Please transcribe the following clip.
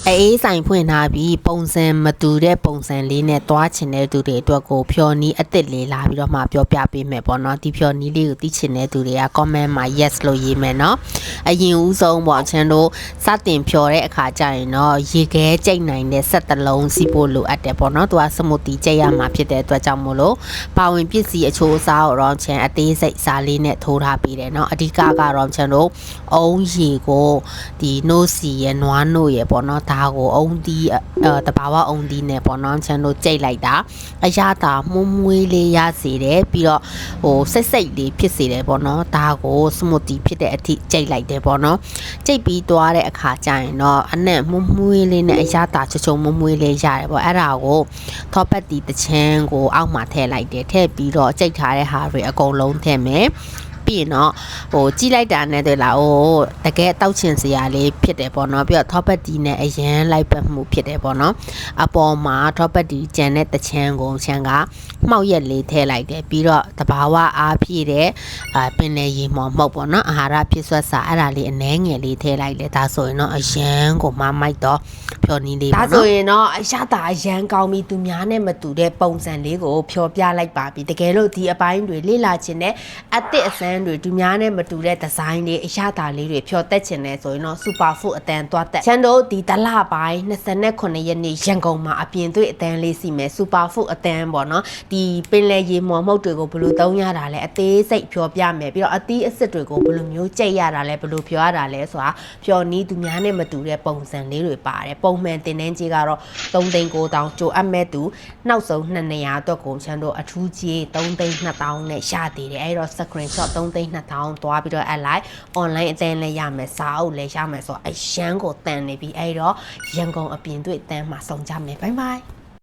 အေးဆိုင်ဖွင့်ထားပြီးပုံစံမတူတဲ့ပုံစံလေးနဲ့တွားချင်တဲ့သူတွေအတွက်ကိုဖြော်နီးအစ်စ်လေးလာပြီးတော့မှပြောပြပေးမယ်ပေါ့နော်ဒီဖြော်နီးလေးကိုသိချင်တဲ့သူတွေက comment မှာ yes လို့ရေးမယ်နော်အရင်ဦးဆုံးပေါ့ချန်တို့စတင်ဖြော်တဲ့အခါကျရင်တော့ရေခဲကြိတ်နိုင်တဲ့ဆက်တလုံးစီးဖို့လိုအပ်တယ်ပေါ့နော်သူကစမူတီကြိတ်ရမှာဖြစ်တဲ့အတွက်ကြောင့်မို့လို့ပါဝင်ပစ္စည်းအချိုးအစားကိုတော့ချန်အသေးစိတ်စားလေးနဲ့ထိုးထားပေးတယ်နော်အဓိကကတော့ချန်တို့အုံးရေကိုဒီနို့စီရဲ့နွားနို့ရဲ့ပေါ့နော်ဒါကိုအုံးသီးတဘာဝအုံးသီးနဲ့ပေါ့နော်ချန်တို့ကြိတ်လိုက်တာအရသာမှုမွေးလေးရစေတယ်ပြီးတော့စိတ်လေးဖြစ်စေတယ်ပေါ့နော်ဒါကိုစမူတီဖြစ်တဲ့အထိကြိတ်လိုက်တယ်ပေါ့နော်ကြိတ်ပြီးသွားတဲ့အခါကျရင်တော့အနက်မှုမွေးလေးနဲ့အရသာချုံမှုမွေးလေးရတယ်ပေါ့အဲ့ဒါကိုထောပတ်တီတချမ်းကိုအောက်မှာထည့်လိုက်တယ်ထည့်ပြီးတော့ကြိတ်ထားတဲ့ဟာတွေအကုန်လုံးထည့်မယ်ပြီးတော့ကြည့်လိုက်တာနဲ့တွေ့လားတကယ်တောက်ချင်စရာလေးဖြစ်တယ်ပေါ့နော်ပြီးတော့ထောပတ်တီနဲ့အရန်လိုက်ပတ်မှုဖြစ်တယ်ပေါ့နော်အပေါ်မှာထောပတ်တီကျန်တဲ့တချမ်းကိုချမ်းကမှောက်ရက်လေးထည့်လိုက်တယ်ပြီးတော့တဘာဝအားဖြည့်တဲ့ပင်လယ်ရေမော်မှုတ်ပေါ့နော်အာဟာရဖြစ်ဆွတ်စာအဲ့ဒါလေးအနှဲငယ်လေးထည့်လိုက်လေဒါဆိုရင်တော့အရန်ကိုမမိုက်တော့ဖြော်နီးလေးဒါဆိုရင်တော့အရသာအရန်ကောင်းပြီးသူများနဲ့မတူတဲ့ပုံစံလေးကိုဖြော်ပြလိုက်ပါပြီတကယ်လို့ဒီအပိုင်းတွေလေ့လာခြင်းနဲ့အသစ်အစမ်းတွေသူများနဲ့မတူတဲ့ဒီဇိုင်းတွေအရသာလေးတွေဖြော်တက်ခြင်းနဲ့ဆိုရင်တော့ super food အတန်သွားတက်ချန်တို့ဒီတလပိုင်း29ရက်နေ့ရန်ကုန်မှာအပြင်သွေးအတန်လေးစီမယ် super food အတန်ပေါ့နော်ဒီပင်လယ်ရေမော်မှုတ်တွေကိုဘယ်လိုသုံးရတာလဲအသေးစိတ်ဖြော်ပြမယ်ပြီးတော့အသီးအစစ်တွေကိုဘယ်လိုမျိုးကြိတ်ရတာလဲဘယ်လိုဖြော်ရတာလဲဆိုတာဖြော်နီးသူများနဲ့မတူတဲ့ပုံစံလေးတွေပါတယ်ပုံမှန်တင်နှင်းကြီးကတော့3,900ကြိုအပ်မဲ့သူနောက်ဆုံး200အတွက်ကိုချန်တို့အထူးကြီး3,200နဲ့ရသေးတယ်အဲ့တော့ screenshot 3,200သွားပြီးတော့အလိုက် online အတန်းလည်းရမယ်စာအုပ်လည်းရမယ်ဆိုတော့အရန်ကိုတန်နေပြီအဲ့တော့ရန်ကုန်အပြင်တွေ့တန်းမှာစုံကြမယ်ဘိုင်ဘိုင်